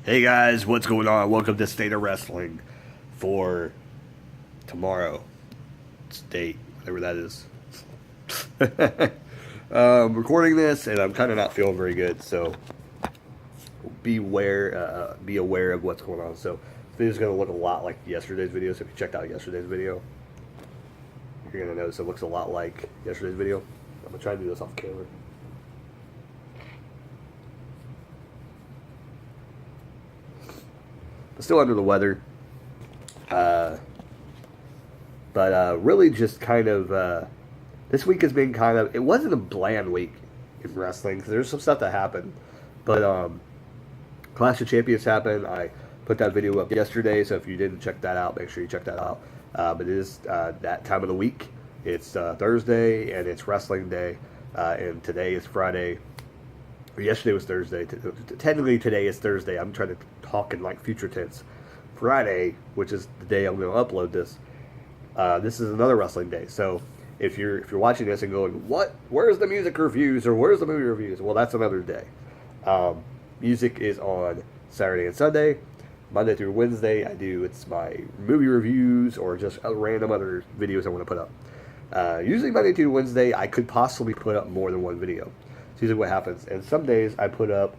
Hey guys, what's going on? Welcome to State of Wrestling for tomorrow. State, whatever that is. Recording this, and I'm kind of not feeling very good, so be aware of what's going on. So this video is going to look a lot like yesterday's video. So if you checked out yesterday's video, you're going to notice it looks a lot like yesterday's video. I'm going to try to do this off camera. But still under the weather. But really just kind of, this week has been kind of, it wasn't a bland week in wrestling, because there's some stuff that happened. But Clash of Champions happened. I put that video up yesterday, so if you didn't check that out, make sure you check that out. But it is that time of the week. It's Thursday, and it's wrestling day. And today is Friday. Or yesterday was Thursday. Technically, today is Thursday. I'm trying to talk in like future tense. Friday, which is the day I'm going to upload this. This is another wrestling day. So if you're watching this and going, what? Where's the music reviews or where's the movie reviews? Well, that's another day. Music is on Saturday and Sunday. Monday through Wednesday, it's my movie reviews or just random other videos I want to put up. Usually Monday through Wednesday, I could possibly put up more than one video. It's usually what happens. And some days I put up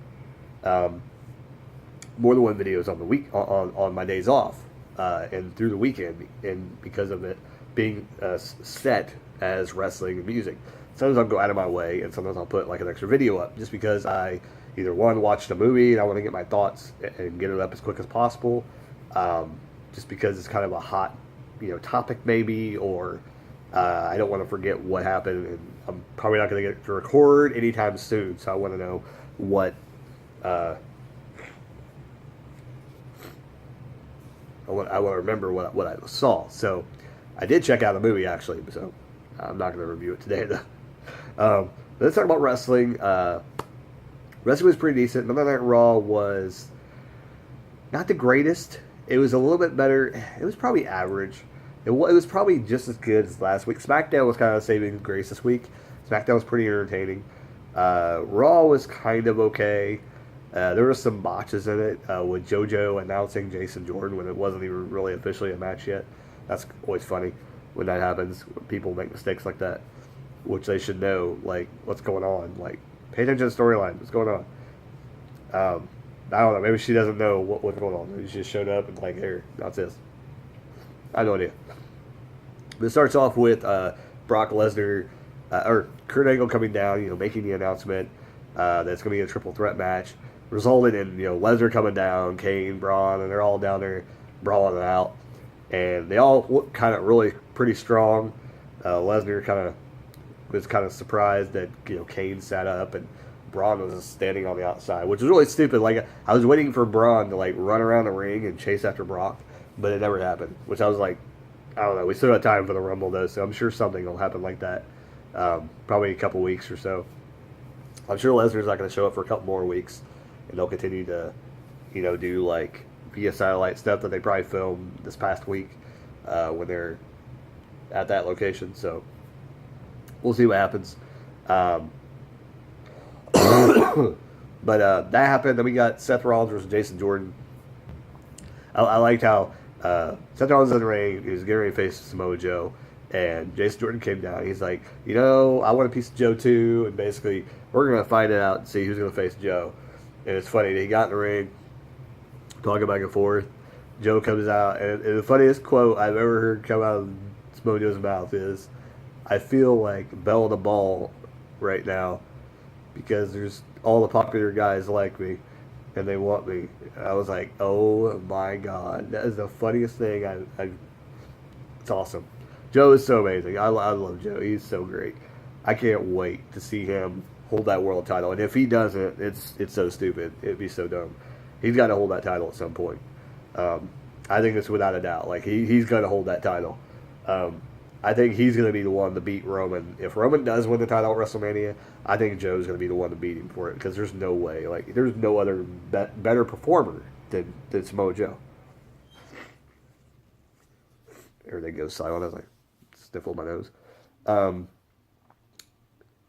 more than one videos on the week on my days off and through the weekend, and because of it being set as wrestling and music. Sometimes I'll go out of my way, and sometimes I'll put like an extra video up just because I either watched a movie and I want to get my thoughts and get it up as quick as possible, just because it's kind of a hot topic maybe, or I don't want to forget what happened, and I'm probably not going to get to record anytime soon, so I want to know what I want to remember what I saw. So I did check out the movie, actually, so I'm not going to review it today, though. Let's talk about wrestling. Wrestling was pretty decent. Monday Night Raw was not the greatest. It was a little bit better. It was probably average. It was probably just as good as last week. SmackDown was kind of saving grace this week. SmackDown was pretty entertaining. Raw was kind of okay. There were some botches in it with JoJo announcing Jason Jordan when it wasn't even really officially a match yet. That's always funny when that happens, when people make mistakes like that, which they should know, like, what's going on. Like, pay attention to the storyline. What's going on? I don't know. Maybe she doesn't know what's going on. Maybe she just showed up and, like, here, that's this. I have no idea. But it starts off with Brock Lesnar, or Kurt Angle coming down, making the announcement that it's going to be a triple threat match, resulting in, Lesnar coming down, Kane, Braun, and they're all down there brawling it out. And they all look kind of really pretty strong. Lesnar was kind of surprised that, Kane sat up and Braun was just standing on the outside, which was really stupid. Like, I was waiting for Braun to, like, run around the ring and chase after Brock, but it never happened, which I was like, I don't know. We still got time for the Rumble, though, so I'm sure something will happen like that. Probably a couple weeks or so. I'm sure Lesnar's not going to show up for a couple more weeks, and they'll continue to, do, like, via satellite stuff that they probably filmed this past week when they're at that location. So we'll see what happens. But that happened. Then we got Seth Rollins versus Jason Jordan. I liked how Seth Rollins in the ring. He was getting ready to face Samoa Joe, and Jason Jordan came down. He's like, I want a piece of Joe too, and basically we're gonna fight it out and see who's gonna face Joe. And it's funny that he got in the ring, talking back and forth. Joe comes out, and the funniest quote I've ever heard come out of Samoa Joe's mouth is, "I feel like Belle the Ball right now because there's all the popular guys like me." And they want me. I was like, oh my God. That is the funniest thing. It's awesome. Joe is so amazing. I love Joe. He's so great. I can't wait to see him hold that world title. And if he doesn't, it's so stupid. It'd be so dumb. He's got to hold that title at some point. I think it's without a doubt. Like, he's going to hold that title. I think he's going to be the one to beat Roman. If Roman does win the title at WrestleMania, I think Joe's going to be the one to beat him for it, because there's no way. Like, there's no other better performer than Samoa Joe. Everything goes silent as I sniffle my nose.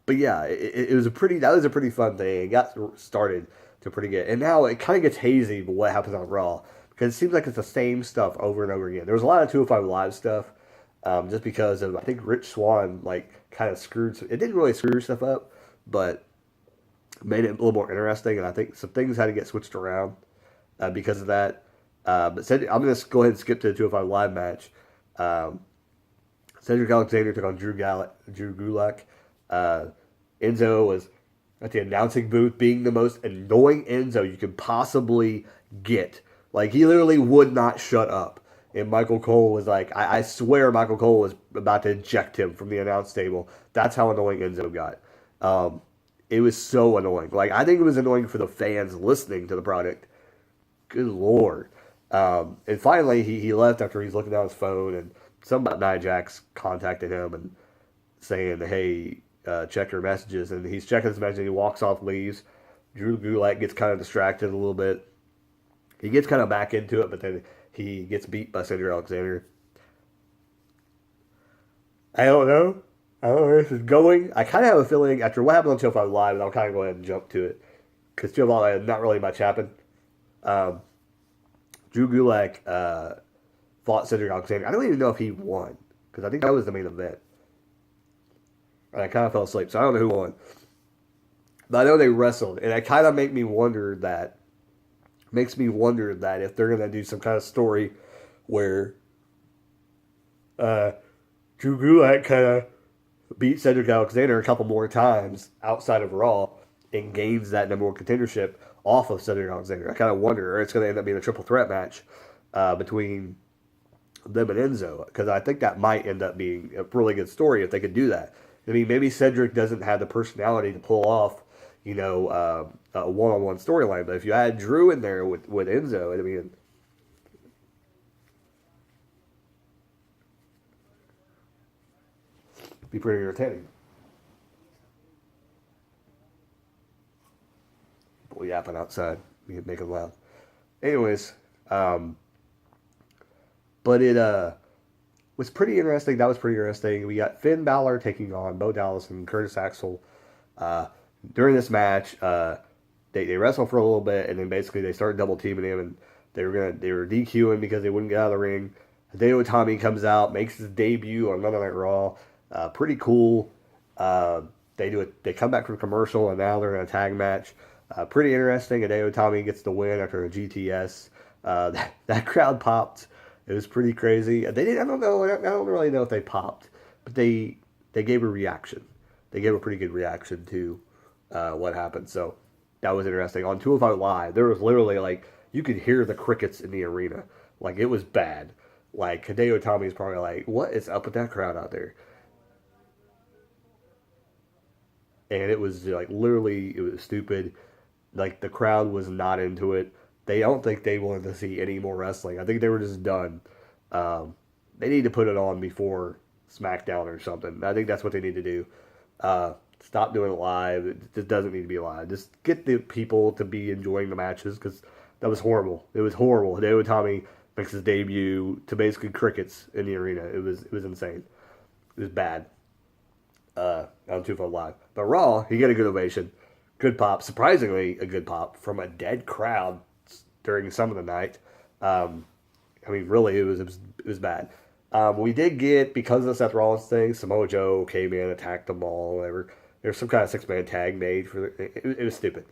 But yeah, it was that was a pretty fun thing. It got started to pretty good, and now it kind of gets hazy. But what happens on Raw, because it seems like it's the same stuff over and over again. There was a lot of 205 Live stuff, just because of I think Rich Swann like kind of screwed. It didn't really screw stuff up, but made it a little more interesting. And I think some things had to get switched around because of that. I'm going to go ahead and skip to the 205 Live match. Um, Cedric Alexander took on Drew Gulak. Enzo was at the announcing booth being the most annoying Enzo you could possibly get. Like, he literally would not shut up. And Michael Cole was like, I swear Michael Cole was about to eject him from the announce table. That's how annoying Enzo got. It was so annoying. Like, I think it was annoying for the fans listening to the product. Good Lord. And finally, he left after he's looking down his phone, and some about Nia Jax contacted him and saying, hey, check your messages. And he's checking his messages, and he walks off, leaves. Drew Gulak gets kind of distracted a little bit. He gets kind of back into it, but then he gets beat by Cedric Alexander. I don't know. I don't know where this is going. I kind of have a feeling after what happened on 205 Live, and I'll kind of go ahead and jump to it. Because 205 Live, not really much happened. Drew Gulak fought Cedric Alexander. I don't even know if he won. Because I think that was the main event. And I kind of fell asleep, so I don't know who won. But I know they wrestled. And it kind of makes me wonder that if they're going to do some kind of story where Drew Gulak kind of beat Cedric Alexander a couple more times outside of Raw and gains that number one contendership off of Cedric Alexander. I kind of wonder, or it's going to end up being a triple threat match between them and Enzo, because I think that might end up being a really good story if they could do that. I mean, maybe Cedric doesn't have the personality to pull off, a one-on-one storyline, but if you add Drew in there with Enzo, I mean, it'd be pretty entertaining. People yapping outside, we could make it loud. Anyways, but it was pretty interesting. That was pretty interesting. We got Finn Balor taking on Bo Dallas and Curtis Axel. During this match, they wrestled for a little bit, and then basically they started double teaming him, and they were DQing because they wouldn't get out of the ring. Hideo Itami comes out, makes his debut on Monday Night Raw. Pretty cool. They come back from commercial, and now they're in a tag match. Pretty interesting. Hideo Itami gets the win after a GTS. That crowd popped. It was pretty crazy. They didn't. I don't know. I don't really know if they popped, but they gave a reaction. They gave a pretty good reaction to what happened. So that was interesting. On 205 Live, there was literally like you could hear the crickets in the arena. Like it was bad. Like Hideo Itami is probably like, "What is up with that crowd out there?" And it was like literally, it was stupid. Like the crowd was not into it. I don't think they wanted to see any more wrestling. I think they were just done. They need to put it on before SmackDown or something. I think that's what they need to do. Stop doing it live. It just doesn't need to be live. Just get the people to be enjoying the matches because that was horrible. It was horrible. Hideo Itami makes his debut to basically crickets in the arena. It was insane. It was bad. On 205 Live. But Raw, he got a good ovation. Good pop. Surprisingly, a good pop from a dead crowd during some of the night. I mean, really, it was bad. We did get, because of the Seth Rollins thing, Samoa Joe came in, attacked them all, whatever. There's some kind of six-man tag made for it was stupid.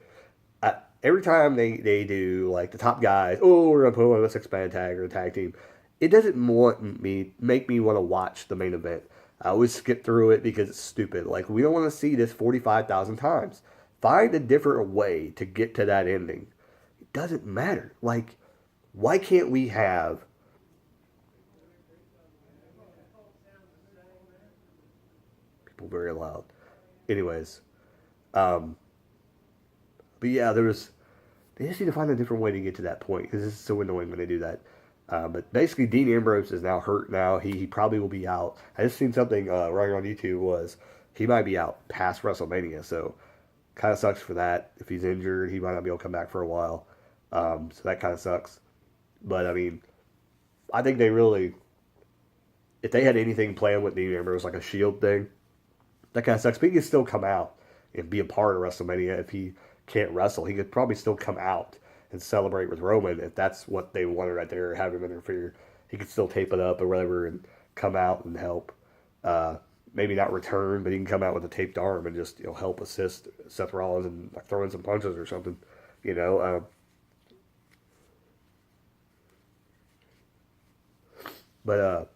Every time they do, like, the top guys, we're going to put on a six-man tag or a tag team, it doesn't make me want to watch the main event. I always skip through it because it's stupid. Like, we don't want to see this 45,000 times. Find a different way to get to that ending. It doesn't matter. Like, why can't we have people very loud? Anyways, but yeah, they just need to find a different way to get to that point because it's so annoying when they do that. But basically, Dean Ambrose is now hurt now. He probably will be out. I just seen something running on YouTube was he might be out past WrestleMania. So kind of sucks for that. If he's injured, he might not be able to come back for a while. So that kind of sucks. But I mean, I think they really, if they had anything planned with Dean Ambrose, like a Shield thing, that kind of sucks. But he can still come out and be a part of WrestleMania if he can't wrestle. He could probably still come out and celebrate with Roman if that's what they wanted right there, or have him interfere. He could still tape it up or whatever and come out and help. Maybe not return, but he can come out with a taped arm and just help assist Seth Rollins and like throw in some punches or something. You know, but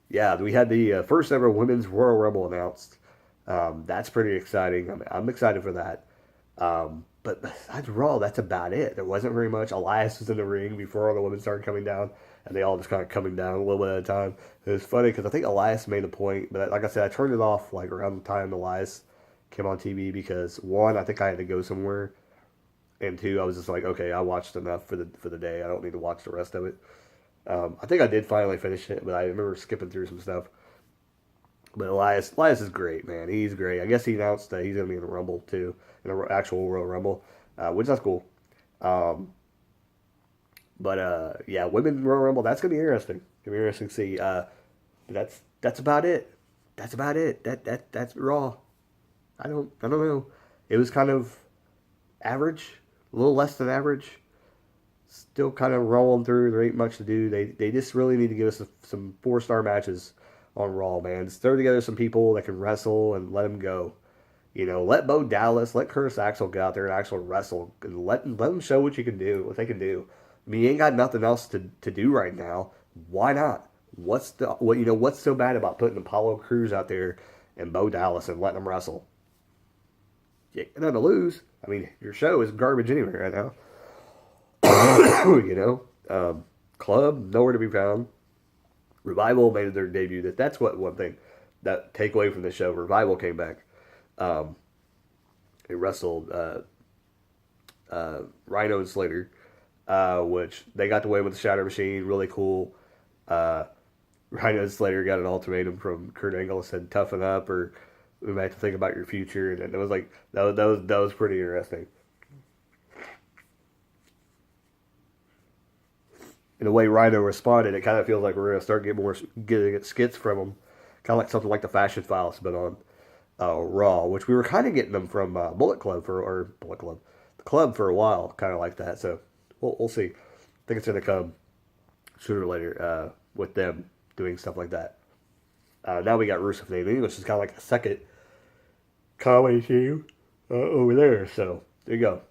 yeah, we had the first ever women's Royal Rumble announced. That's pretty exciting. I'm excited for that. But besides Raw, that's about it. There wasn't very much. Elias was in the ring before all the women started coming down, and they all just kind of coming down a little bit at a time. It was funny because I think Elias made a point, but like I said, I turned it off like around the time Elias came on TV because one, I think I had to go somewhere, and two, I was just like, okay, I watched enough for the day. I don't need to watch the rest of it. I think I did finally finish it, but I remember skipping through some stuff. But Elias is great, man. He's great. I guess he announced that he's going to be in the Rumble, too, in the actual Royal Rumble, which is cool. Yeah, women Royal Rumble, that's going to be interesting. It's going to be interesting to see. That's about it. That's about it. That's Raw. I don't know. It was kind of average, a little less than average. Still kind of rolling through. There ain't much to do. They just really need to give us some 4-star matches on Raw, man. Just throw together some people that can wrestle and let them go. Let Bo Dallas, let Curtis Axel get out there and actually wrestle, and let them show what you can do, what they can do. I mean, you ain't got nothing else to do right now. Why not? What's so bad about putting Apollo Crews out there and Bo Dallas and letting them wrestle? You ain't nothing to lose. I mean, your show is garbage anyway right now. Club, nowhere to be found. Revival made their debut. That's one thing that take away from the show. Revival came back. They wrestled Rhino and Slater, which they got to win with the Shatter Machine. Really cool. Rhino and Slater got an ultimatum from Kurt Angle, said toughen up or we might have to think about your future. And it was like that was pretty interesting. In the way Rhino responded, it kind of feels like we're going to start getting skits from him. Kind of like something like the Fashion Files, but on Raw, which we were kind of getting them from Bullet Club the Club for a while, kind of like that. So we'll see. I think it's going to come sooner or later with them doing stuff like that. Now we got Rusev Navy, which is kind of like a second comedy team over there. So there you go.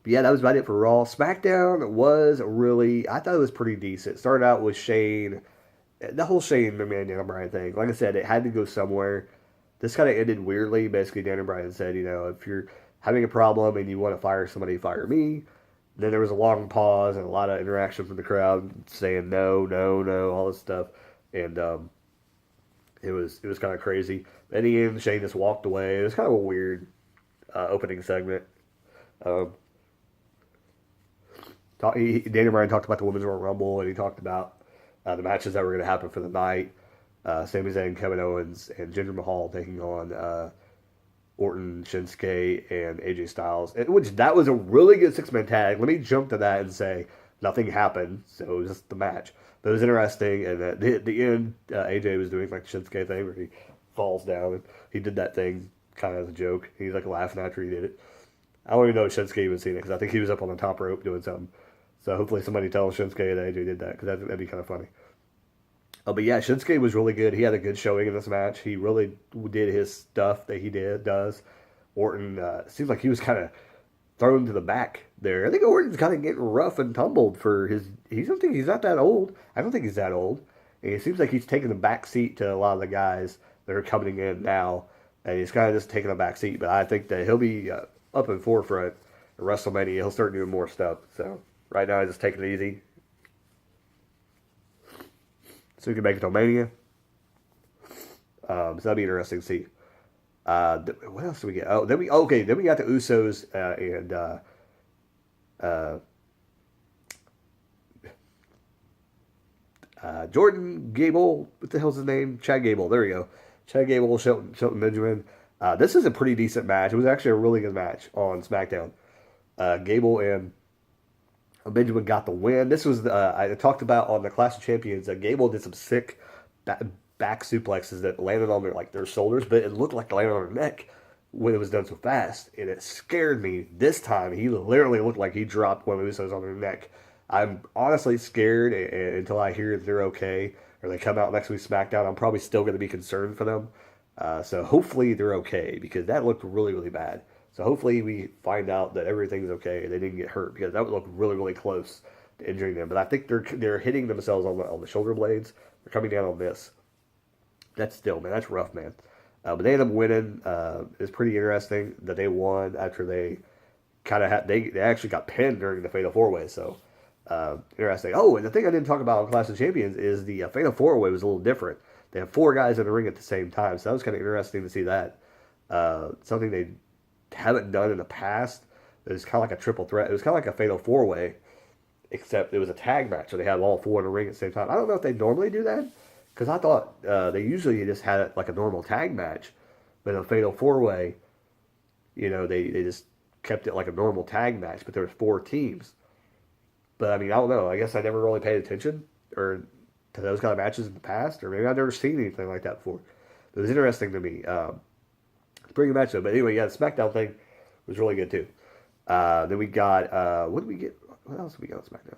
But yeah, that was about it for Raw. SmackDown was I thought it was pretty decent. It started out with Shane, the whole Shane McMahon Daniel Bryan thing. Like I said, it had to go somewhere. This kind of ended weirdly. Basically, Daniel Bryan said, if you're having a problem and you want to fire somebody, fire me. Then there was a long pause and a lot of interaction from the crowd saying no, no, no, all this stuff. And it was kind of crazy. At the end, Shane just walked away. It was kind of a weird opening segment. Daniel Bryan talked about the Women's Royal Rumble, and he talked about the matches that were going to happen for the night. Sami Zayn, Kevin Owens, and Jinder Mahal taking on Orton, Shinsuke, and AJ Styles. Which that was a really good 6-man tag. Let me jump to that and say nothing happened, so it was just the match. But it was interesting, and at the end, AJ was doing like the Shinsuke thing where he falls down, and he did that thing kind of as a joke. He's like laughing after he did it. I don't even know if Shinsuke even seen it, because I think he was up on the top rope doing something. So hopefully somebody tells Shinsuke that AJ did that, because that'd be kind of funny. But yeah, Shinsuke was really good. He had a good showing in this match. He really did his stuff that he does. Orton, seems like he was kind of thrown to the back there. I think Orton's kind of getting rough and tumbled for his... He's not that old. I don't think he's that old. And it seems like he's taking the back seat to a lot of the guys that are coming in now. And he's kind of just taking a back seat. But I think that he'll be up in forefront at WrestleMania. He'll start doing more stuff. So right now, he's just taking it easy. So we can make it to Mania. So that'll be interesting to see. What else do we get? Then we got the Usos and Jordan Gable. What the hell's his name? Chad Gable. There we go. Chad Gable, Shelton Benjamin. This is a pretty decent match. It was actually a really good match on SmackDown. Gable and Benjamin got the win. This was I talked about on the Clash of Champions. Gable did some sick back suplexes that landed on their shoulders, but it looked like it landed on their neck when it was done so fast, and it scared me. This time, he literally looked like he dropped one of the Usos on their neck. I'm honestly scared until I hear that they're okay or they come out next week SmackDown. I'm probably still going to be concerned for them. So hopefully they're okay because that looked really, really bad. So hopefully we find out that everything's okay and they didn't get hurt because that would look really, really close to injuring them. But I think they're hitting themselves on the shoulder blades. They're coming down on this. That's still, man, that's rough, man. But they ended up winning. It's pretty interesting that they won after they kind of had they actually got pinned during the Fatal 4-Way. So interesting. Oh, and the thing I didn't talk about on Clash of Champions is the Fatal 4-Way was a little different. They have 4 guys in the ring at the same time, so that was kind of interesting to see that. Something they haven't done in the past. It was kind of like a triple threat. It was kind of like a Fatal 4-Way, except it was a tag match, so they had all 4 in the ring at the same time. I don't know if they normally do that, because I thought they usually just had it like a normal tag match, but in a Fatal 4-Way, they just kept it like a normal tag match, but there was 4 teams. But I mean, I don't know. I guess I never really paid attention to those kind of matches in the past, or maybe I've never seen anything like that before. But it was interesting to me. It's a pretty good match though. But anyway, yeah, the SmackDown thing was really good too. Then we got what did we get? What else did we get on SmackDown?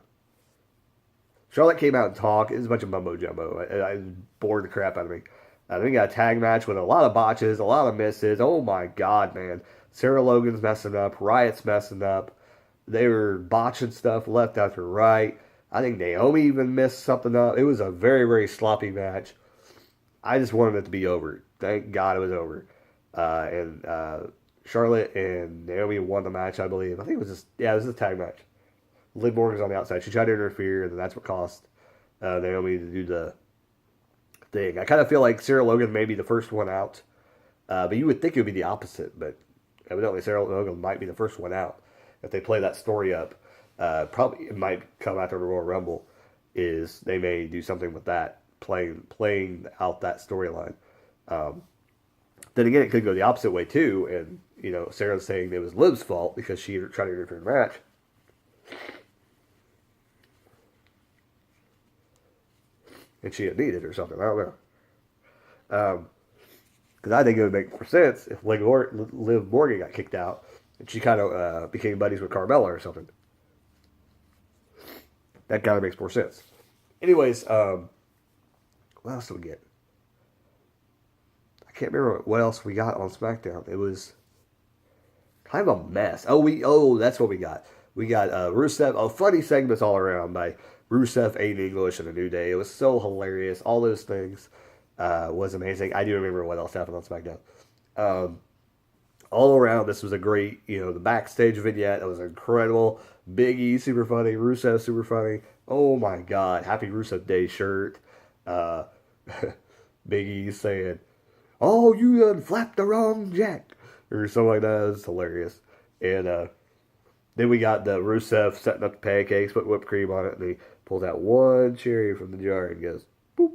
Charlotte came out and talked. It was a bunch of mumbo jumbo. I bored the crap out of me. Then we got a tag match with a lot of botches, a lot of misses. Oh my god, man! Sarah Logan's messing up. Riot's messing up. They were botching stuff left after right. I think Naomi even missed something up. It was a very, very sloppy match. I just wanted it to be over. Thank God it was over. And Charlotte and Naomi won the match, I believe. I think it was it was a tag match. Liv Morgan's on the outside. She tried to interfere, and then that's what cost Naomi to do the thing. I kind of feel like Sarah Logan may be the first one out. But you would think it would be the opposite. But evidently Sarah Logan might be the first one out if they play that story up. Probably it might come after the Royal Rumble. Is they may do something with that, playing out that storyline. Then again, it could go the opposite way too, and Sarah's saying it was Liv's fault because she tried to interfere in the match. And she didn't need it or something. I don't know. Because I think it would make more sense if Liv Morgan got kicked out and she kind of became buddies with Carmella or something. That kind of makes more sense. Anyways, what else did we get? I can't remember what else we got on SmackDown. It was kind of a mess. That's what we got. We got Rusev. Funny segments all around by Rusev, Aiden English, and A New Day. It was so hilarious. All those things was amazing. I do remember what else happened on SmackDown. All around, this was a great, the backstage vignette. It was incredible. Big E, super funny. Rusev, super funny. Oh my God. Happy Rusev Day shirt. Big E saying, "Oh, you done flapped the wrong jack," or something like that. It was hilarious. And then we got the Rusev setting up the pancakes, put whipped cream on it, and he pulls out one cherry from the jar and goes, boop.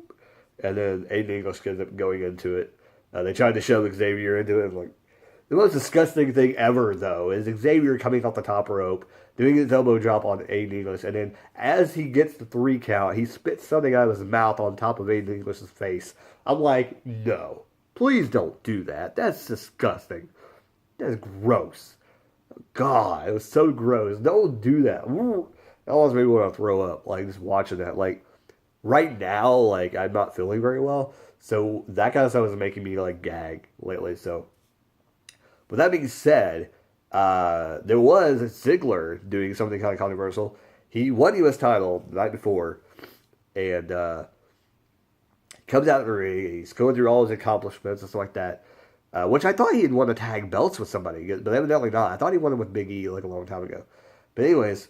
And then Aiden English ends up going into it. They tried to shove Xavier into it. Like, the most disgusting thing ever, though, is Xavier coming off the top rope, doing his elbow drop on Aiden English, and then as he gets the 3 count, he spits something out of his mouth on top of Aiden English's face. I'm like, no. Please don't do that. That's disgusting. That's gross. God, it was so gross. Don't do that. That almost made me want to throw up, just watching that. Right now, I'm not feeling very well, so that kind of stuff is making me, gag lately, so. With that being said, there was Ziggler doing something kind of controversial. He won the U.S. title the night before, and comes out in the ring. He's going through all his accomplishments and stuff like that, which I thought he had won the tag belts with somebody, but evidently not. I thought he won it with Big E a long time ago. But anyways,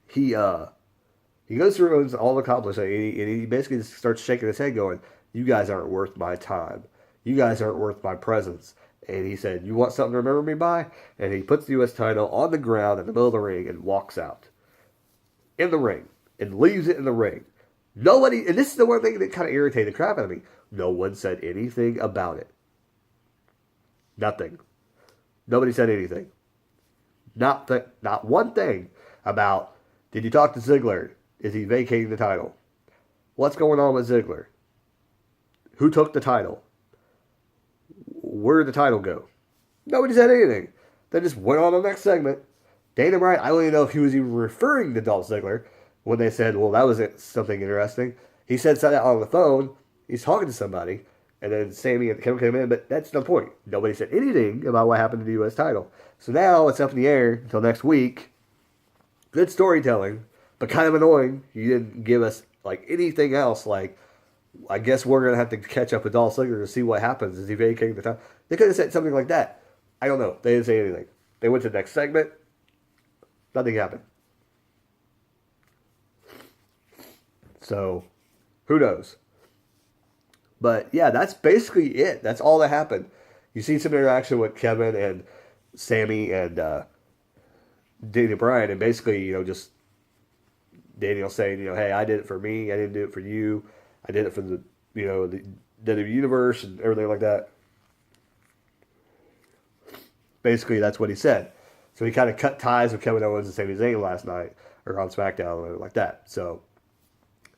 he goes through all the accomplishments, and he basically just starts shaking his head going, "You guys aren't worth my time. You guys aren't worth my presence." And he said, "You want something to remember me by?" And he puts the U.S. title on the ground in the middle of the ring and walks out. In the ring. And leaves it in the ring. Nobody, and this is the one thing that kind of irritated the crap out of me. No one said anything about it. Nothing. Nobody said anything. Not one thing about, did you talk to Ziggler? Is he vacating the title? What's going on with Ziggler? Who took the title? Where did the title go? Nobody said anything. They just went on to the next segment. Dana Bryan, I don't even know if he was even referring to Dolph Ziggler when they said, well, that was something interesting. He said something on the phone. He's talking to somebody. And then Sami and Kevin came in, but that's the point. Nobody said anything about what happened to the U.S. title. So now it's up in the air until next week. Good storytelling, but kind of annoying. You didn't give us like anything else. Like, I guess we're gonna have to catch up with Dolph Ziggler to see what happens. Is he vacating the title? They could have said something like that. I don't know. They didn't say anything. They went to the next segment. Nothing happened. So, who knows? But yeah, that's basically it. That's all that happened. You see some interaction with Kevin and Sami and Daniel Bryan, and basically, just Daniel saying, hey, I did it for me. I didn't do it for you. I did it for the universe and everything like that. Basically, that's what he said. So he kind of cut ties with Kevin Owens and Sami Zayn last night, or on SmackDown, or like that. So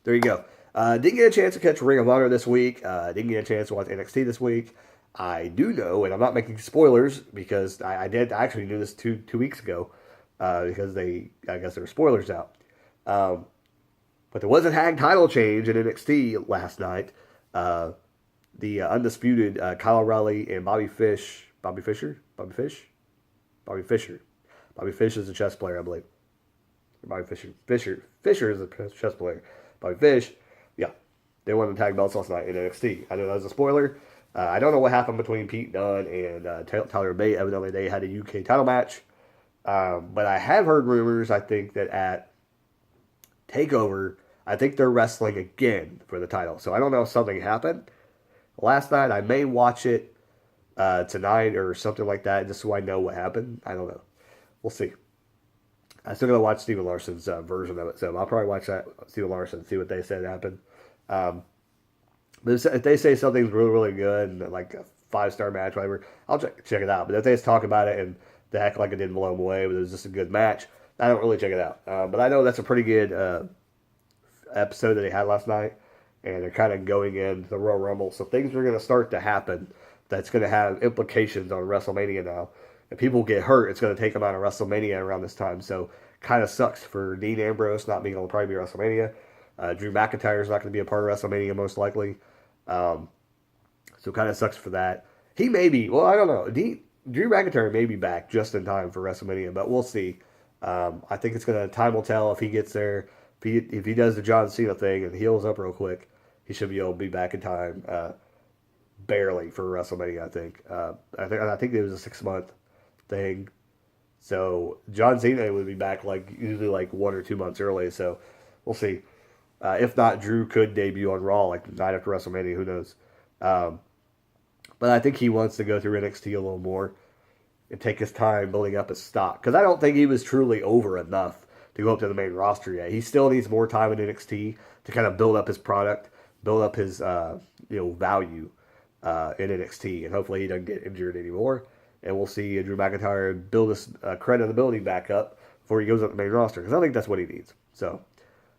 there you go. Didn't get a chance to catch Ring of Honor this week. Didn't get a chance to watch NXT this week. I do know, and I'm not making spoilers because I actually knew this two weeks ago because I guess there were spoilers out. But there was a tag title change in NXT last night. The undisputed Kyle O'Reilly and Bobby Fish. Bobby Fisher is a chess player, I believe. Bobby Fisher. Fisher is a chess player. Bobby Fish. Yeah. They won the tag belts last night in NXT. I know that was a spoiler. I don't know what happened between Pete Dunne and Tyler Bate. Evidently, they had a UK title match. But I have heard rumors, I think, that at TakeOver, I think they're wrestling again for the title. So I don't know if something happened last night. I may watch it tonight or something like that, just so I know what happened. I don't know. We'll see. I still gotta watch Steven Larson's version of it, so I'll probably watch that Steven Larson, see what they said happened. But if they say something's really, really good and like a 5-star match, whatever, I'll check it out. But if they just talk about it and they act like it didn't blow them away, but it was just a good match, I don't really check it out. But I know that's a pretty good episode that they had last night, and they're kind of going into the Royal Rumble, so things are going to start to happen that's going to have implications on WrestleMania now. If people get hurt, it's going to take them out of WrestleMania around this time. So kind of sucks for Dean Ambrose not being able to probably be WrestleMania. Drew McIntyre is not going to be a part of WrestleMania most likely. So kind of sucks for that. He may be, well, I don't know. Drew McIntyre may be back just in time for WrestleMania, but we'll see. I think time will tell if he gets there. If he does the John Cena thing and heals up real quick, he should be able to be back in time. Barely for WrestleMania, I think. I think it was a 6-month thing. So John Cena would be back usually 1 or 2 months early. So we'll see. If not, Drew could debut on Raw the night after WrestleMania. Who knows? But I think he wants to go through NXT a little more and take his time building up his stock. Because I don't think he was truly over enough to go up to the main roster yet. He still needs more time in NXT to kind of build up his product, build up his value in NXT, and hopefully he doesn't get injured anymore. And we'll see Drew McIntyre build his credibility back up before he goes up the main roster, because I think that's what he needs. So,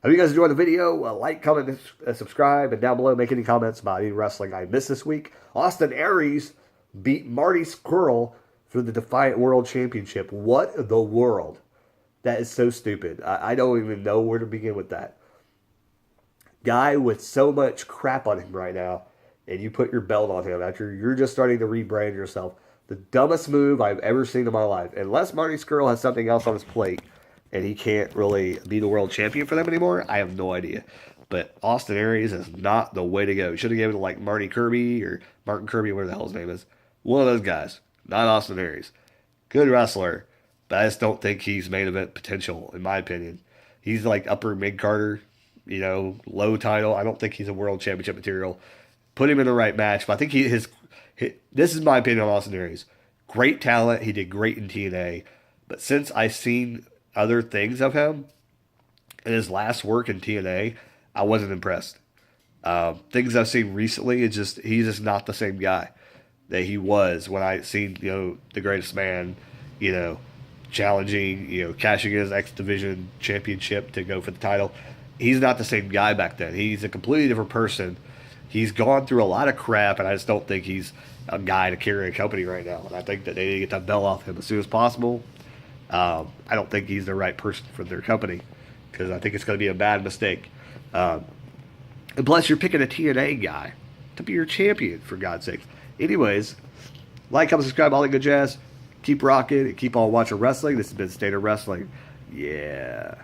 hope you guys enjoyed the video. Like, comment, and subscribe, and down below make any comments about any wrestling I missed this week. Austin Aries beat Marty Scurll for the Defiant World Championship. What the world? That is so stupid. I don't even know where to begin with that. Guy with so much crap on him right now, and you put your belt on him after you're just starting to rebrand yourself. The dumbest move I've ever seen in my life. Unless Marty Scurll has something else on his plate and he can't really be the world champion for them anymore, I have no idea. But Austin Aries is not the way to go. You should have given it to Marty Kirby or Martin Kirby, whatever the hell his name is. One of those guys. Not Austin Aries. Good wrestler, but I just don't think he's main event potential, in my opinion. He's upper mid-carder, low title. I don't think he's a world championship material. Put him in the right match, but I think this is my opinion on Austin Aries. Great talent. He did great in TNA. But since I've seen other things of him in his last work in TNA, I wasn't impressed. Things I've seen recently, he's just not the same guy that he was when I seen, the Greatest Man, challenging, cashing in his X Division championship to go for the title. He's not the same guy back then. He's a completely different person He's gone through a lot of crap, and I just don't think he's a guy to carry a company right now. And I think that they need to get that bell off him as soon as possible. I don't think he's the right person for their company because I think it's going to be a bad mistake. And plus, you're picking a TNA guy to be your champion, for God's sake. Anyways, like, comment, subscribe, all that good jazz. Keep rocking and keep on watching wrestling. This has been State of Wrestling. Yeah.